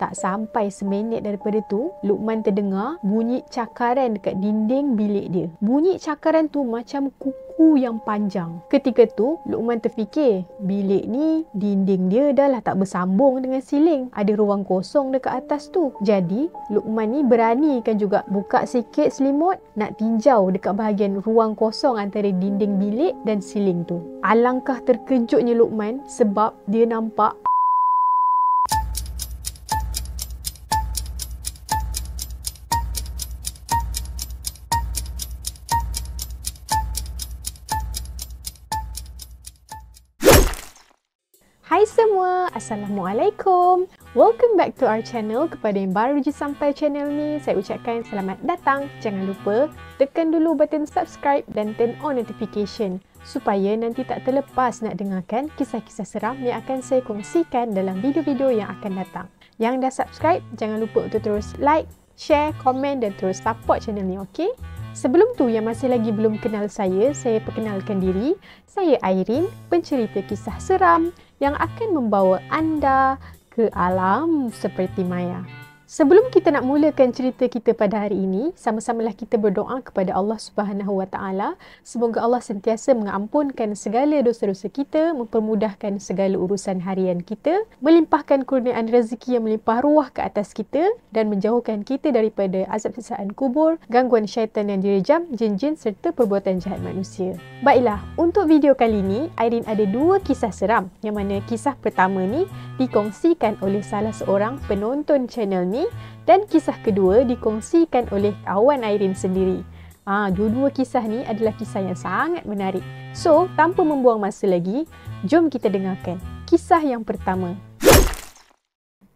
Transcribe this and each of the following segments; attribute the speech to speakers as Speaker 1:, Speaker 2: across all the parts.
Speaker 1: Tak sampai seminit daripada tu, Luqman terdengar bunyi cakaran dekat dinding bilik dia. Bunyi cakaran tu macam kuku yang panjang. Ketika tu, Luqman terfikir, bilik ni dinding dia dah lah tak bersambung dengan siling. Ada ruang kosong dekat atas tu. Jadi, Luqman ni beranikan juga buka sikit selimut, nak tinjau dekat bahagian ruang kosong antara dinding bilik dan siling tu. Alangkah terkejutnya Luqman sebab dia nampak Hai semua, Assalamualaikum. Welcome back to our channel. Kepada yang baru je sampai channel ni, saya ucapkan selamat datang. Jangan lupa tekan dulu button subscribe dan turn on notification supaya nanti tak terlepas nak dengarkan kisah-kisah seram yang akan saya kongsikan dalam video-video yang akan datang. Yang dah subscribe, jangan lupa untuk terus like, share, komen dan terus support channel ni, okey? Sebelum tu, yang masih lagi belum kenal saya perkenalkan diri. Saya Airin, pencerita kisah seram yang akan membawa anda ke alam seperti maya. Sebelum kita nak mulakan cerita kita pada hari ini, sama-samalah kita berdoa kepada Allah Subhanahu Wa Taala. Semoga Allah sentiasa mengampunkan segala dosa-dosa kita, mempermudahkan segala urusan harian kita, melimpahkan kurniaan rezeki yang melimpah ruah ke atas kita dan menjauhkan kita daripada azab siksaan kubur, gangguan syaitan yang direjam, jin-jin serta perbuatan jahat manusia. Baiklah, untuk video kali ini, Airin ada dua kisah seram yang mana kisah pertama ni dikongsikan oleh salah seorang penonton channel ni dan kisah kedua dikongsikan oleh kawan Airin sendiri. Dua-dua kisah ni adalah kisah yang sangat menarik. So, tanpa membuang masa lagi, jom kita dengarkan kisah yang pertama.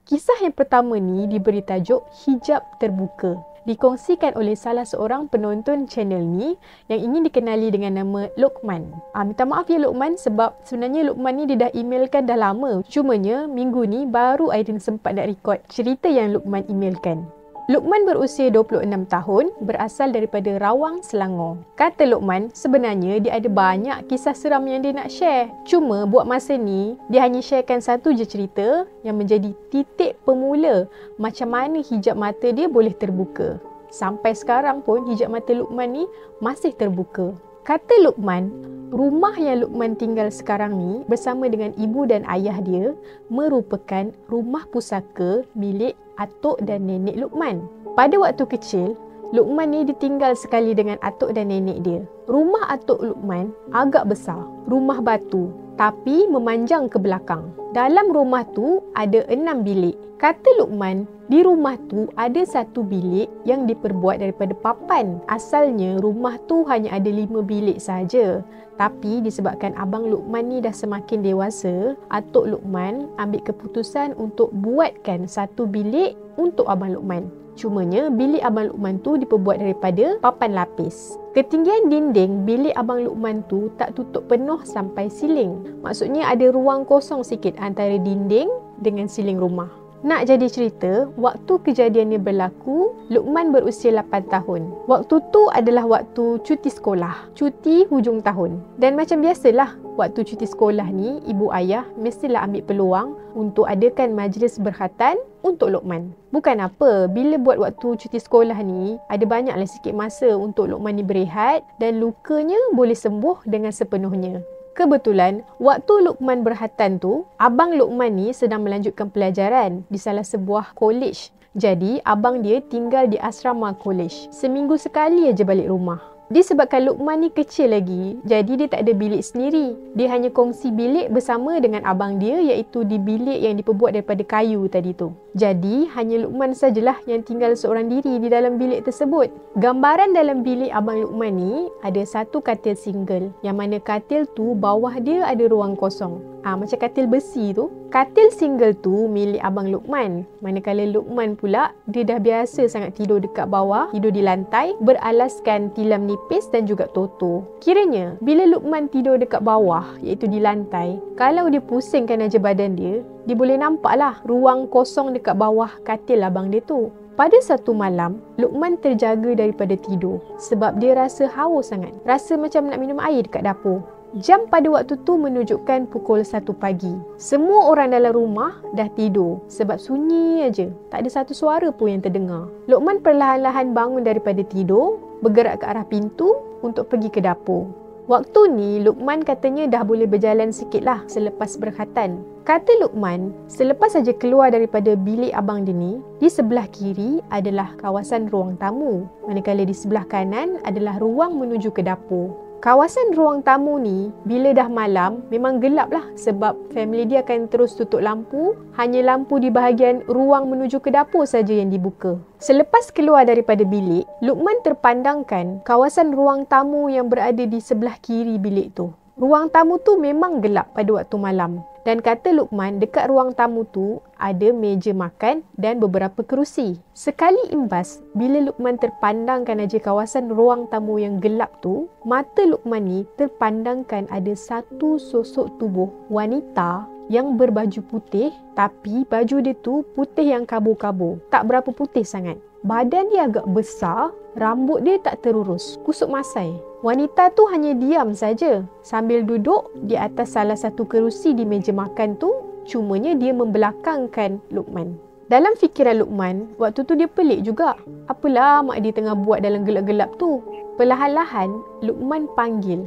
Speaker 1: Kisah yang pertama ni diberi tajuk Hijab Terbuka. Dikongsikan oleh salah seorang penonton channel ni yang ingin dikenali dengan nama Luqman. Minta maaf ya Luqman sebab sebenarnya Luqman ni dia dah emailkan dah lama. Cumanya minggu ni baru Airin sempat nak record cerita yang Luqman emailkan. Luqman berusia 26 tahun, berasal daripada Rawang, Selangor. Kata Luqman, sebenarnya dia ada banyak kisah seram yang dia nak share. Cuma buat masa ni, dia hanya sharekan satu je cerita yang menjadi titik pemula macam mana hijab mata dia boleh terbuka. Sampai sekarang pun hijab mata Luqman ni masih terbuka. Kata Luqman, rumah yang Luqman tinggal sekarang ni bersama dengan ibu dan ayah dia merupakan rumah pusaka milik atuk dan nenek Luqman. Pada waktu kecil, Luqman ni ditinggal sekali dengan atuk dan nenek dia. Rumah atuk Luqman agak besar, rumah batu tapi memanjang ke belakang. Dalam rumah tu ada 6 bilik. Kata Luqman, di rumah tu ada satu bilik yang diperbuat daripada papan. Asalnya rumah tu hanya ada 5 bilik saja. Tapi disebabkan abang Luqman ni dah semakin dewasa, atuk Luqman ambil keputusan untuk buatkan satu bilik untuk abang Luqman. Cumanya bilik abang Luqman tu diperbuat daripada papan lapis. Ketinggian dinding bilik abang Luqman tu tak tutup penuh sampai siling. Maksudnya ada ruang kosong sikit antara dinding dengan siling rumah. Nak jadi cerita, waktu kejadiannya berlaku, Luqman berusia 8 tahun. Waktu tu adalah waktu cuti sekolah, cuti hujung tahun. Dan macam biasalah, waktu cuti sekolah ni, ibu ayah mestilah ambil peluang untuk adakan majlis berkhatan untuk Luqman. Bukan apa, bila buat waktu cuti sekolah ni, ada banyaklah sikit masa untuk Luqman ni berehat dan lukanya boleh sembuh dengan sepenuhnya. Kebetulan, waktu Luqman berkhatan tu, abang Luqman ni sedang melanjutkan pelajaran di salah sebuah kolej. Jadi, abang dia tinggal di asrama kolej. Seminggu sekali aja balik rumah. Disebabkan Luqman ni kecil lagi, jadi dia tak ada bilik sendiri. Dia hanya kongsi bilik bersama dengan abang dia, iaitu di bilik yang diperbuat daripada kayu tadi tu. Jadi, hanya Luqman sajalah yang tinggal seorang diri di dalam bilik tersebut. Gambaran dalam bilik abang Luqman ni ada satu katil single, yang mana katil tu bawah dia ada ruang kosong. Macam katil besi tu. Katil single tu milik abang Luqman. Manakala Luqman pula, dia dah biasa sangat tidur dekat bawah, tidur di lantai, beralaskan tilam nipis dan juga toto. Kiranya, bila Luqman tidur dekat bawah, iaitu di lantai, kalau dia pusingkan aja badan dia boleh nampaklah ruang kosong dekat bawah katil abang dia tu. Pada satu malam, Luqman terjaga daripada tidur sebab dia rasa haus sangat. Rasa macam nak minum air dekat dapur. Jam pada waktu tu menunjukkan pukul 1 pagi. Semua orang dalam rumah dah tidur sebab sunyi aja. Tak ada satu suara pun yang terdengar. Luqman perlahan-lahan bangun daripada tidur, bergerak ke arah pintu untuk pergi ke dapur. Waktu ni Luqman katanya dah boleh berjalan sikit lah selepas berkhatan. Kata Luqman, selepas saja keluar daripada bilik abang dia ni, di sebelah kiri adalah kawasan ruang tamu. Manakala di sebelah kanan adalah ruang menuju ke dapur. Kawasan ruang tamu ni, bila dah malam, memang gelap lah sebab family dia akan terus tutup lampu. Hanya lampu di bahagian ruang menuju ke dapur saja yang dibuka. Selepas keluar daripada bilik, Luqman terpandangkan kawasan ruang tamu yang berada di sebelah kiri bilik tu. Ruang tamu tu memang gelap pada waktu malam. Dan kata Luqman, dekat ruang tamu tu ada meja makan dan beberapa kerusi. Sekali imbas, bila Luqman terpandangkan aja kawasan ruang tamu yang gelap tu, mata Luqman ni terpandangkan ada satu sosok tubuh wanita yang berbaju putih, tapi baju dia tu putih yang kabur-kabur. Tak berapa putih sangat. Badan dia agak besar, rambut dia tak terurus, kusut masai. Wanita tu hanya diam saja sambil duduk di atas salah satu kerusi di meja makan tu, cumanya dia membelakangkan Luqman. Dalam fikiran Luqman, waktu tu dia pelik juga. Apalah mak dia tengah buat dalam gelap-gelap tu? Perlahan-lahan, Luqman panggil,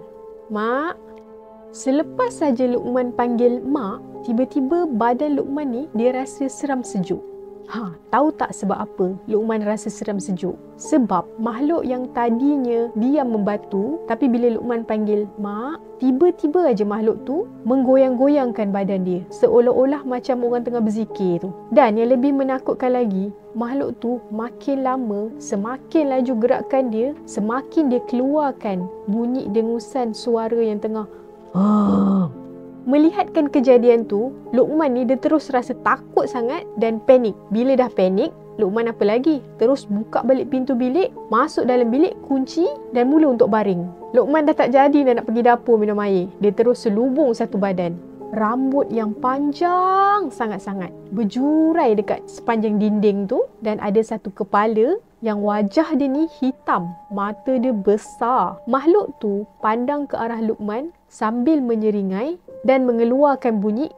Speaker 1: "Mak." Selepas saja Luqman panggil mak, tiba-tiba badan Luqman ni dia rasa seram sejuk. Tahu tak sebab apa Luqman rasa seram sejuk? Sebab makhluk yang tadinya diam membatu, tapi bila Luqman panggil mak, tiba-tiba aja makhluk tu menggoyang-goyangkan badan dia, seolah-olah macam orang tengah berzikir tu. Dan yang lebih menakutkan lagi, makhluk tu makin lama, semakin laju gerakan dia, semakin dia keluarkan bunyi dengusan suara yang tengah Melihatkan kejadian tu, Luqman ni dia terus rasa takut sangat dan panik. Bila dah panik, Luqman apa lagi? Terus buka balik pintu bilik, masuk dalam bilik, kunci dan mula untuk baring. Luqman dah tak jadi dah nak pergi dapur minum air. Dia terus selubung satu badan. Rambut yang panjang sangat-sangat berjurai dekat sepanjang dinding tu, dan ada satu kepala yang wajah dia ni hitam, mata dia besar. Makhluk tu pandang ke arah Luqman sambil menyeringai dan mengeluarkan bunyi.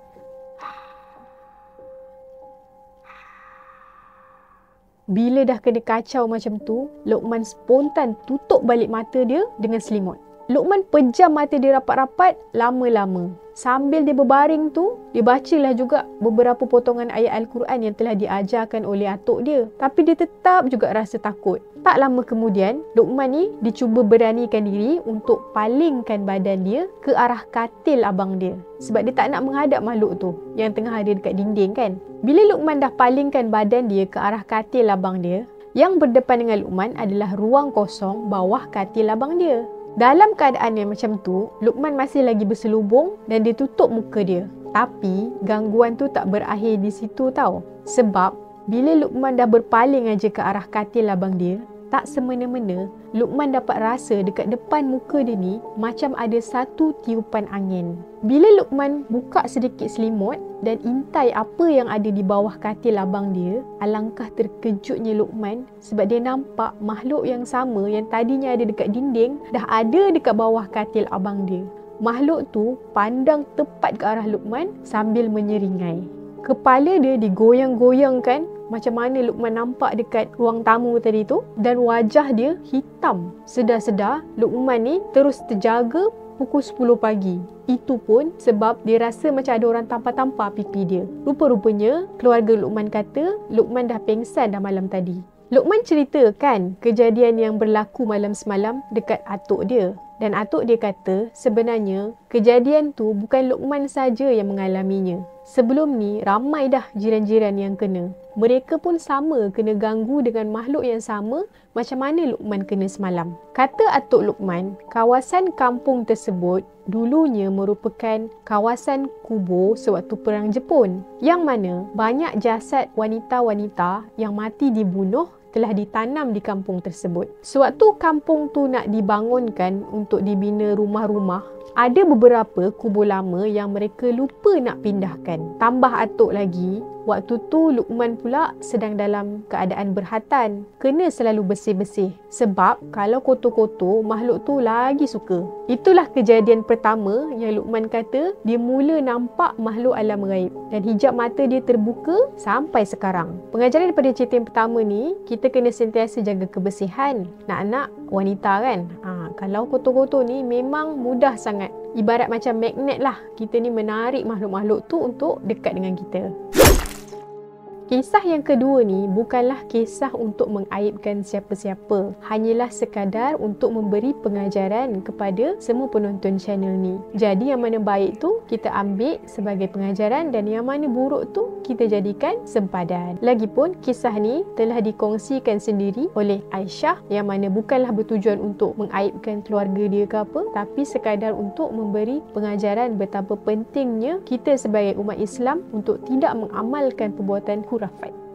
Speaker 1: Bila dah kena kacau macam tu, Luqman spontan tutup balik mata dia dengan selimut. Luqman pejam mata dia rapat-rapat lama-lama. Sambil dia berbaring tu, dia bacalah juga beberapa potongan ayat Al-Quran yang telah diajarkan oleh atuk dia. Tapi dia tetap juga rasa takut. Tak lama kemudian, Luqman ni dicuba beranikan diri untuk palingkan badan dia ke arah katil abang dia. Sebab dia tak nak menghadap makhluk tu yang tengah ada dekat dinding kan. Bila Luqman dah palingkan badan dia ke arah katil abang dia, yang berdepan dengan Luqman adalah ruang kosong bawah katil abang dia. Dalam keadaan yang macam tu, Luqman masih lagi berselubung dan dia tutup muka dia. Tapi gangguan tu tak berakhir di situ tau. Sebab bila Luqman dah berpaling aja ke arah katil abang dia, tak semena-mena Luqman dapat rasa dekat depan muka dia ni macam ada satu tiupan angin. Bila Luqman buka sedikit selimut dan intai apa yang ada di bawah katil abang dia, alangkah terkejutnya Luqman sebab dia nampak makhluk yang sama yang tadinya ada dekat dinding dah ada dekat bawah katil abang dia. Makhluk tu pandang tepat ke arah Luqman sambil menyeringai. Kepala dia digoyang-goyangkan macam mana Luqman nampak dekat ruang tamu tadi tu, dan wajah dia hitam. Sedar-sedar Luqman ni terus terjaga pukul 10 pagi. Itu pun sebab dia rasa macam ada orang tampar-tampar pipi dia. Rupa-rupanya keluarga Luqman kata Luqman dah pengsan dah malam tadi. Luqman ceritakan kejadian yang berlaku malam semalam dekat atuk dia. Dan atuk dia kata sebenarnya kejadian tu bukan Luqman saja yang mengalaminya. Sebelum ni ramai dah jiran-jiran yang kena. Mereka pun sama kena ganggu dengan makhluk yang sama macam mana Luqman kena semalam. Kata atuk Luqman, kawasan kampung tersebut dulunya merupakan kawasan kubur sewaktu Perang Jepun, yang mana banyak jasad wanita-wanita yang mati dibunuh telah ditanam di kampung tersebut. Sewaktu kampung tu nak dibangunkan untuk dibina rumah-rumah, Ada beberapa kubur lama yang mereka lupa nak pindahkan. Tambah atuk lagi, waktu tu Luqman pula sedang dalam keadaan berhatan. Kena selalu bersih-bersih. Sebab kalau kotor-kotor, makhluk tu lagi suka. Itulah kejadian pertama yang Luqman kata dia mula nampak makhluk alam gaib. Dan hijab mata dia terbuka sampai sekarang. Pengajaran daripada cerita yang pertama ni, kita kena sentiasa jaga kebersihan. Nak-nak wanita kan? Kalau kotor-kotor ni memang mudah sangat. Ibarat macam magnet lah. Kita ni menarik makhluk-makhluk tu untuk dekat dengan kita. Kisah yang kedua ni bukanlah kisah untuk mengaibkan siapa-siapa. Hanyalah sekadar untuk memberi pengajaran kepada semua penonton channel ni. Jadi yang mana baik tu kita ambil sebagai pengajaran dan yang mana buruk tu kita jadikan sempadan. Lagipun kisah ni telah dikongsikan sendiri oleh Aisyah yang mana bukanlah bertujuan untuk mengaibkan keluarga dia ke apa, tapi sekadar untuk memberi pengajaran betapa pentingnya kita sebagai umat Islam untuk tidak mengamalkan perbuatan khurafat.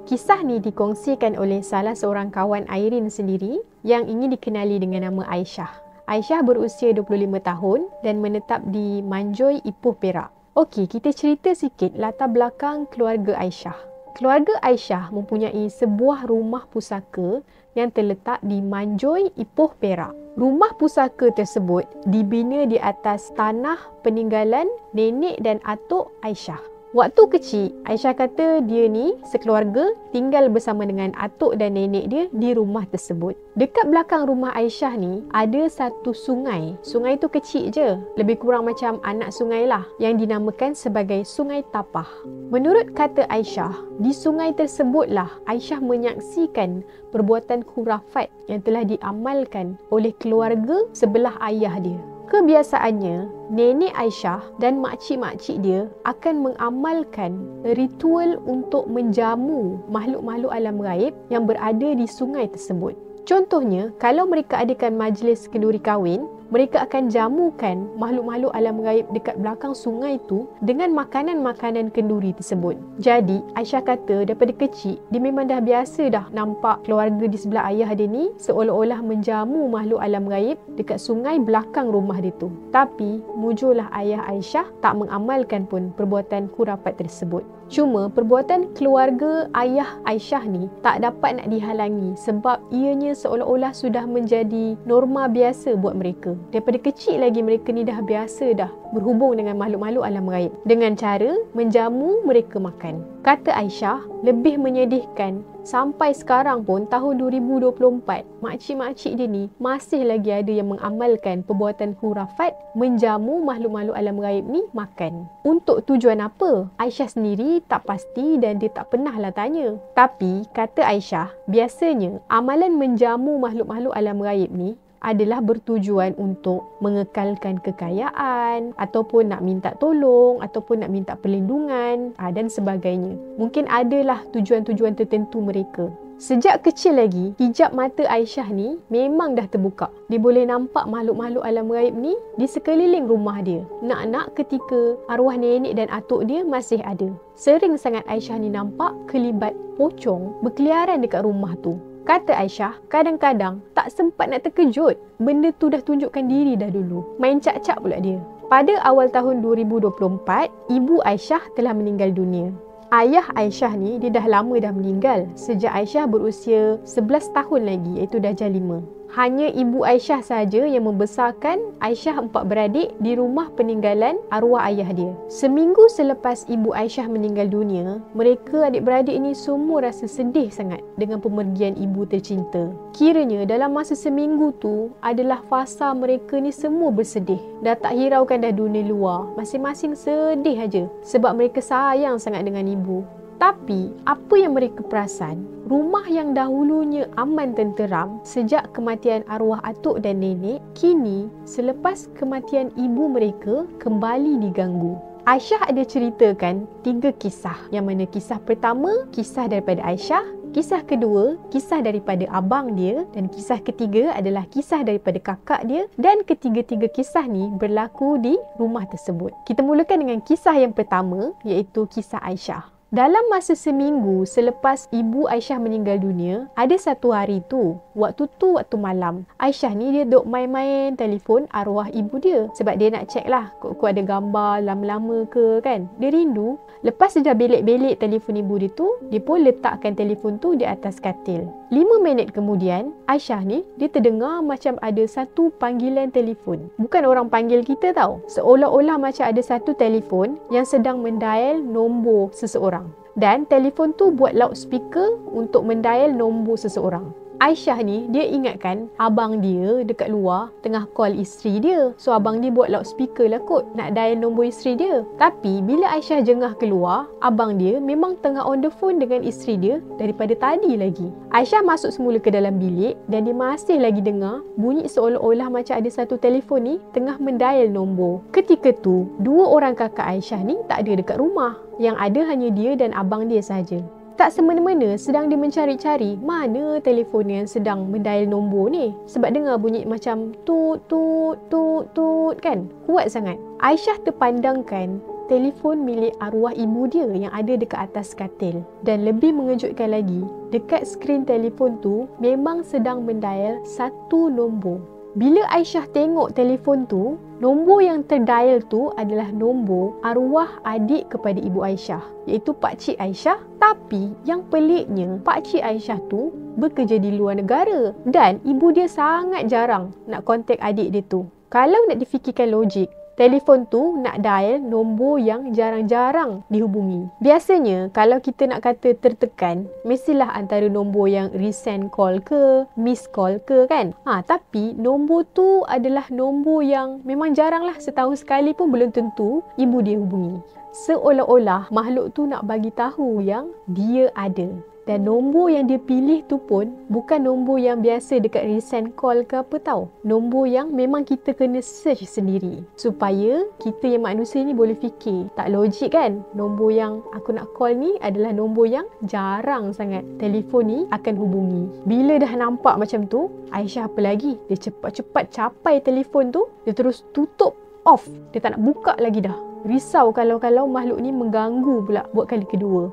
Speaker 1: Kisah ni dikongsikan oleh salah seorang kawan Airin sendiri yang ingin dikenali dengan nama Aisyah. Aisyah berusia 25 tahun dan menetap di Manjoy, Ipoh, Perak. Okey, kita cerita sikit latar belakang keluarga Aisyah. Keluarga Aisyah mempunyai sebuah rumah pusaka yang terletak di Manjoy, Ipoh, Perak. Rumah pusaka tersebut dibina di atas tanah peninggalan nenek dan atuk Aisyah. Waktu kecil, Aisyah kata dia ni sekeluarga tinggal bersama dengan atuk dan nenek dia di rumah tersebut. Dekat belakang rumah Aisyah ni ada satu sungai. Sungai tu kecil je, lebih kurang macam anak sungai lah, yang dinamakan sebagai Sungai Tapah. Menurut kata Aisyah, di sungai tersebutlah Aisyah menyaksikan perbuatan khurafat yang telah diamalkan oleh keluarga sebelah ayah dia. Kebiasaannya, nenek Aisyah dan makcik-makcik dia akan mengamalkan ritual untuk menjamu makhluk-makhluk alam gaib yang berada di sungai tersebut. Contohnya, kalau mereka adakan majlis kenduri kahwin, mereka akan jamukan makhluk-makhluk alam gaib dekat belakang sungai tu dengan makanan-makanan kenduri tersebut. Jadi, Aisyah kata daripada kecil, dia memang dah biasa dah nampak keluarga di sebelah ayah dia ni seolah-olah menjamu makhluk alam gaib dekat sungai belakang rumah dia tu. Tapi, mujurlah ayah Aisyah tak mengamalkan pun perbuatan khurafat tersebut. Cuma, perbuatan keluarga ayah Aisyah ni tak dapat nak dihalangi sebab ianya seolah-olah sudah menjadi norma biasa buat mereka. Daripada kecil lagi mereka ni dah biasa dah berhubung dengan makhluk-makhluk alam gaib dengan cara menjamu mereka makan. Kata Aisyah, lebih menyedihkan, sampai sekarang pun tahun 2024, makcik-makcik dia ni masih lagi ada yang mengamalkan perbuatan khurafat menjamu makhluk-makhluk alam gaib ni makan. Untuk tujuan apa? Aisyah sendiri tak pasti dan dia tak pernah lah tanya. Tapi kata Aisyah, biasanya amalan menjamu makhluk-makhluk alam gaib ni adalah bertujuan untuk mengekalkan kekayaan ataupun nak minta tolong ataupun nak minta perlindungan dan sebagainya. Mungkin adalah tujuan-tujuan tertentu mereka. Sejak kecil lagi, hijab mata Aisyah ni memang dah terbuka. Dia boleh nampak makhluk-makhluk alam gaib ni di sekeliling rumah dia. Nak-nak ketika arwah nenek dan atuk dia masih ada. Sering sangat Aisyah ni nampak kelibat pocong berkeliaran dekat rumah tu. Kata Aisyah, kadang-kadang tak sempat nak terkejut. Benda tu dah tunjukkan diri dah dulu. Main cak-cak pula dia. Pada awal tahun 2024, ibu Aisyah telah meninggal dunia. Ayah Aisyah ni dia dah lama dah meninggal. Sejak Aisyah berusia 11 tahun lagi, iaitu darjah 5. Hanya ibu Aisyah saja yang membesarkan Aisyah 4 beradik di rumah peninggalan arwah ayah dia. Seminggu selepas ibu Aisyah meninggal dunia, mereka adik-beradik ni semua rasa sedih sangat dengan pemergian ibu tercinta. Kiranya dalam masa seminggu tu adalah fasa mereka ni semua bersedih. Dah tak hiraukan dah dunia luar. Masing-masing sedih aja sebab mereka sayang sangat dengan ibu. Tapi, apa yang mereka perasan, rumah yang dahulunya aman tenteram sejak kematian arwah atuk dan nenek, kini selepas kematian ibu mereka kembali diganggu. Aisyah ada ceritakan 3 kisah, yang mana kisah pertama, kisah daripada Aisyah, kisah kedua, kisah daripada abang dia, dan kisah ketiga adalah kisah daripada kakak dia, dan ketiga-tiga kisah ni berlaku di rumah tersebut. Kita mulakan dengan kisah yang pertama, iaitu kisah Aisyah. Dalam masa seminggu selepas ibu Aisyah meninggal dunia, ada satu hari tu, waktu malam, Aisyah ni dia duk main-main telefon arwah ibu dia. Sebab dia nak check lah, kok ada gambar lama-lama ke kan. Dia rindu. Lepas dia dah belik-belik telefon ibu dia tu, dia pun letakkan telefon tu di atas katil. 5 minit kemudian, Aisyah ni dia terdengar macam ada satu panggilan telefon. Bukan orang panggil kita tau. Seolah-olah macam ada satu telefon yang sedang mendial nombor seseorang. Dan telefon tu buat loudspeaker untuk mendial nombor seseorang. Aisyah ni dia ingatkan abang dia dekat luar tengah call isteri dia. So abang dia buat loudspeaker lah kot nak dial nombor isteri dia. Tapi bila Aisyah jengah keluar, abang dia memang tengah on the phone dengan isteri dia daripada tadi lagi. Aisyah masuk semula ke dalam bilik dan dia masih lagi dengar bunyi seolah-olah macam ada satu telefon ni tengah mendial nombor. Ketika tu, 2 orang kakak Aisyah ni tak ada dekat rumah. Yang ada hanya dia dan abang dia sahaja. Tak semena-mena sedang dia mencari-cari mana telefon yang sedang mendial nombor ni. Sebab dengar bunyi macam tut tut tut tut kan. Kuat sangat. Aisyah terpandangkan telefon milik arwah ibu dia yang ada dekat atas katil. Dan lebih mengejutkan lagi, dekat skrin telefon tu memang sedang mendial satu nombor. Bila Aisyah tengok telefon tu, nombor yang terdial tu adalah nombor arwah adik kepada ibu Aisyah, iaitu Pakcik Aisyah. Tapi yang peliknya, Pakcik Aisyah tu bekerja di luar negara dan ibu dia sangat jarang nak kontak adik dia tu. Kalau nak difikirkan logik, telefon tu nak dial nombor yang jarang-jarang dihubungi. Biasanya kalau kita nak kata tertekan, mestilah antara nombor yang recent call ke, miss call ke kan. Tapi nombor tu adalah nombor yang memang jaranglah, setahun sekali pun belum tentu ibu dia hubungi. Seolah-olah makhluk tu nak bagi tahu yang dia ada. Dan nombor yang dia pilih tu pun bukan nombor yang biasa dekat recent call ke apa tau. Nombor yang memang kita kena search sendiri. Supaya kita yang manusia ni boleh fikir. Tak logik kan? Nombor yang aku nak call ni adalah nombor yang jarang sangat telefon ni akan hubungi. Bila dah nampak macam tu, Aisyah apa lagi? Dia cepat-cepat capai telefon tu. Dia terus tutup, off. Dia tak nak buka lagi dah. Risau kalau makhluk ni mengganggu pula buat kali kedua.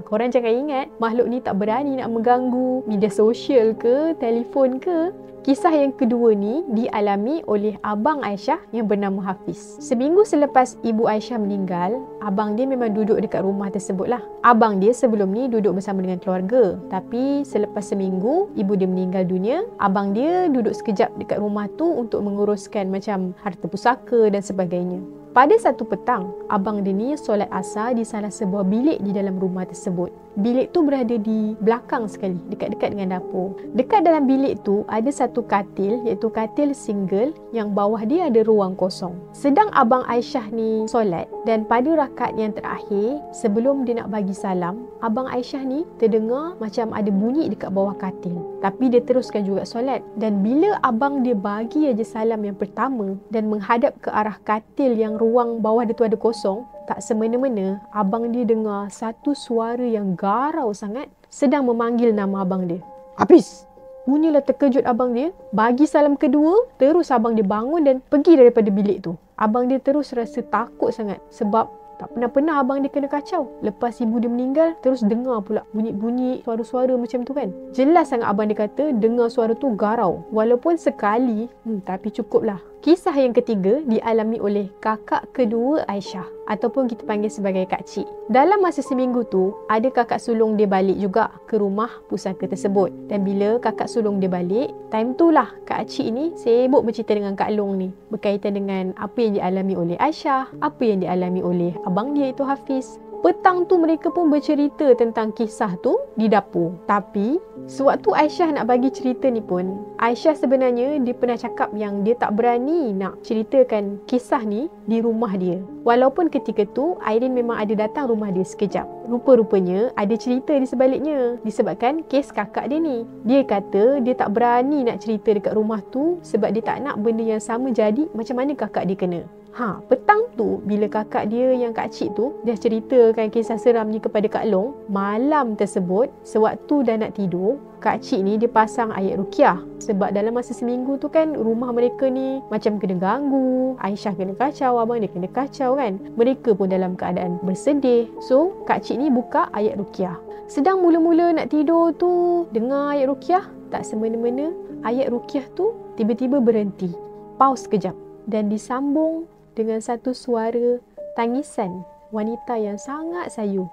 Speaker 1: Korang jangan ingat makhluk ni tak berani nak mengganggu media sosial ke, telefon ke. Kisah yang kedua ni dialami oleh abang Aisyah yang bernama Hafiz. Seminggu selepas ibu Aisyah meninggal, abang dia memang duduk dekat rumah tersebut lah. Abang dia sebelum ni duduk bersama dengan keluarga. Tapi selepas seminggu ibu dia meninggal dunia, abang dia duduk sekejap dekat rumah tu untuk menguruskan macam harta pusaka dan sebagainya. Pada satu petang, abang dia ni solat asar di salah sebuah bilik di dalam rumah tersebut. Bilik tu berada di belakang sekali, dekat-dekat dengan dapur. Dekat dalam bilik tu ada satu katil, iaitu katil single yang bawah dia ada ruang kosong. Sedang abang Aisyah ni solat dan pada rakaat yang terakhir, sebelum dia nak bagi salam, abang Aisyah ni terdengar macam ada bunyi dekat bawah katil. Tapi dia teruskan juga solat. Dan bila abang dia bagi aja salam yang pertama dan menghadap ke arah katil yang ruang bawah dia tu ada kosong, tak semena-mena abang dia dengar satu suara yang garau sangat sedang memanggil nama abang dia. Hafiz! Punyalah terkejut abang dia. Bagi salam kedua, terus abang dia bangun dan pergi daripada bilik tu. Abang dia terus rasa takut sangat sebab tak pernah abang dia kena kacau. Lepas ibu dia meninggal, terus dengar pula bunyi-bunyi suara-suara macam tu kan. Jelas sangat abang dia kata dengar suara tu garau. Walaupun sekali, tapi cukuplah. Kisah yang ketiga dialami oleh kakak kedua Aisyah ataupun kita panggil sebagai Kak Cik. Dalam masa seminggu tu, ada kakak sulung dia balik juga ke rumah pusaka tersebut. Dan bila kakak sulung dia balik, time tu lah Kak Cik ni sibuk bercerita dengan Kak Long ni berkaitan dengan apa yang dialami oleh Aisyah, apa yang dialami oleh abang dia itu Hafiz. Petang tu mereka pun bercerita tentang kisah tu di dapur. Tapi sewaktu Aisyah nak bagi cerita ni pun, Aisyah sebenarnya dia pernah cakap yang dia tak berani nak ceritakan kisah ni di rumah dia. Walaupun ketika tu Airin memang ada datang rumah dia sekejap. Rupa-rupanya ada cerita di sebaliknya disebabkan kes kakak dia ni. Dia kata dia tak berani nak cerita dekat rumah tu sebab dia tak nak benda yang sama jadi macam mana kakak dia kena. Petang tu bila kakak dia yang Kak Cik tu dah ceritakan kisah seram ni kepada Kak Long, malam tersebut sewaktu dah nak tidur, Kak Cik ni dia pasang ayat ruqyah. Sebab dalam masa seminggu tu kan rumah mereka ni macam kena ganggu, Aisyah kena kacau, abang dia kena kacau kan. Mereka pun dalam keadaan bersedih. So Kak Cik ni buka ayat ruqyah. Sedang mula-mula nak tidur tu dengar ayat ruqyah, tak semena-mena ayat ruqyah tu tiba-tiba berhenti. Pause sekejap dan disambung dengan satu suara tangisan wanita yang sangat sayu.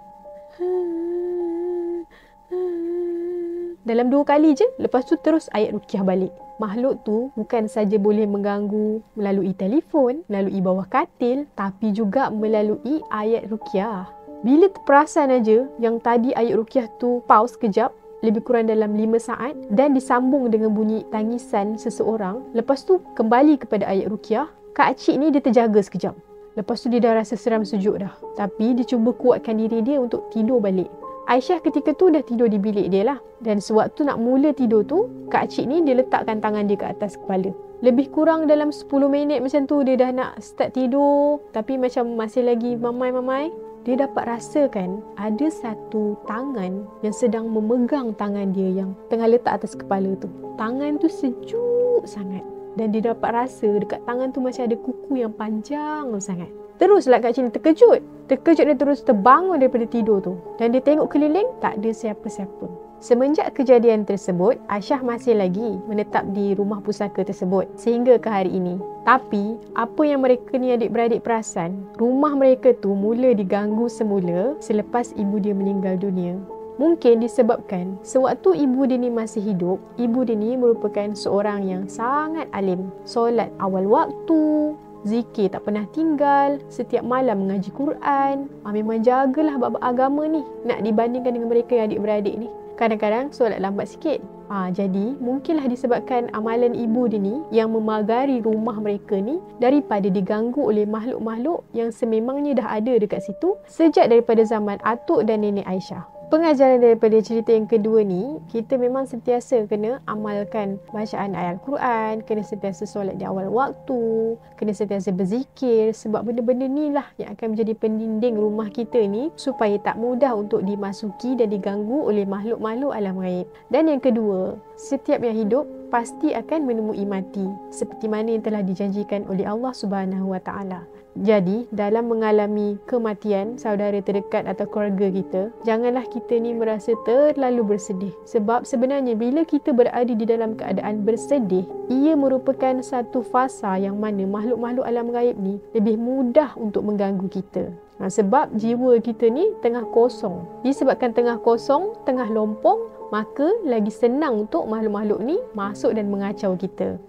Speaker 1: Dalam 2 kali je, lepas tu terus ayat ruqyah balik. Makhluk tu bukan saja boleh mengganggu melalui telefon, melalui bawah katil, tapi juga melalui ayat ruqyah. Bila terperasan aja yang tadi ayat ruqyah tu pause sekejap, lebih kurang dalam 5 saat dan disambung dengan bunyi tangisan seseorang, lepas tu kembali kepada ayat ruqyah, Kak Cik ni dia terjaga sekejap. Lepas tu dia dah rasa seram sejuk dah. Tapi dia cuba kuatkan diri dia untuk tidur balik. Aisyah ketika tu dah tidur di bilik dia lah. Dan sewaktu nak mula tidur tu, Kak Cik ni dia letakkan tangan dia ke atas kepala. Lebih kurang dalam 10 minit macam tu dia dah nak start tidur. Tapi macam masih lagi mamai-mamai. Dia dapat rasakan ada satu tangan yang sedang memegang tangan dia yang tengah letak atas kepala tu. Tangan tu sejuk sangat. Dan dia dapat rasa dekat tangan tu macam ada kuku yang panjang sangat. Teruslah Kak Cik ni terkejut. Terkejut dia terus terbangun daripada tidur tu. Dan dia tengok keliling, tak ada siapa-siapa. Semenjak kejadian tersebut, Aisyah masih lagi menetap di rumah pusaka tersebut sehingga ke hari ini. Tapi, apa yang mereka ni adik-beradik perasan, rumah mereka tu mula diganggu semula selepas ibu dia meninggal dunia. Mungkin disebabkan sewaktu ibu dia ni masih hidup, ibu dia ni merupakan seorang yang sangat alim. Solat awal waktu, zikir tak pernah tinggal, setiap malam mengaji Quran. Memang jagalah bab agama ni. Nak dibandingkan dengan mereka yang adik-beradik ni, kadang-kadang solat lambat sikit. Jadi mungkinlah disebabkan amalan ibu dia ni yang memagari rumah mereka ni daripada diganggu oleh makhluk-makhluk yang sememangnya dah ada dekat situ sejak daripada zaman atuk dan nenek Aisyah. Pengajaran daripada cerita yang kedua ni, kita memang sentiasa kena amalkan bacaan ayat Al-Quran, kena sentiasa solat di awal waktu, kena sentiasa berzikir, sebab benda-benda ni lah yang akan menjadi pendinding rumah kita ni supaya tak mudah untuk dimasuki dan diganggu oleh makhluk-makhluk alam gaib. Dan yang kedua, setiap yang hidup pasti akan menemui mati seperti mana yang telah dijanjikan oleh Allah Subhanahu Wa Taala. Jadi, dalam mengalami kematian saudara terdekat atau keluarga kita, janganlah kita ni merasa terlalu bersedih. Sebab sebenarnya bila kita berada di dalam keadaan bersedih, ia merupakan satu fasa yang mana makhluk-makhluk alam gaib ni lebih mudah untuk mengganggu kita. Sebab jiwa kita ni tengah kosong. Disebabkan tengah kosong, tengah lompong, maka lagi senang untuk makhluk-makhluk ni masuk dan mengacau kita.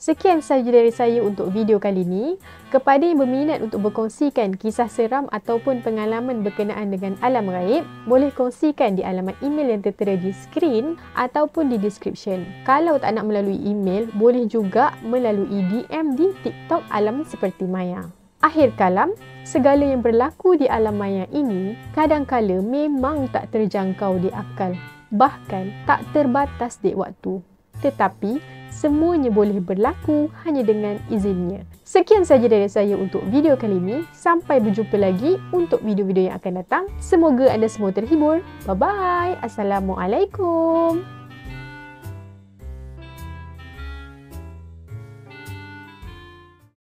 Speaker 1: Sekian sahaja dari saya untuk video kali ini. Kepada yang berminat untuk berkongsikan kisah seram ataupun pengalaman berkenaan dengan alam gaib, boleh kongsikan di alamat email yang tertera di skrin ataupun di description. Kalau tak nak melalui email, boleh juga melalui DM di TikTok Alam Seperti Maya. Akhir kalam, segala yang berlaku di alam maya ini kadang-kala memang tak terjangkau di akal, bahkan tak terbatas di waktu. Tetapi semuanya boleh berlaku hanya dengan izinnya. Sekian sahaja dari saya untuk video kali ini. Sampai berjumpa lagi untuk video-video yang akan datang. Semoga anda semua terhibur. Bye-bye. Assalamualaikum.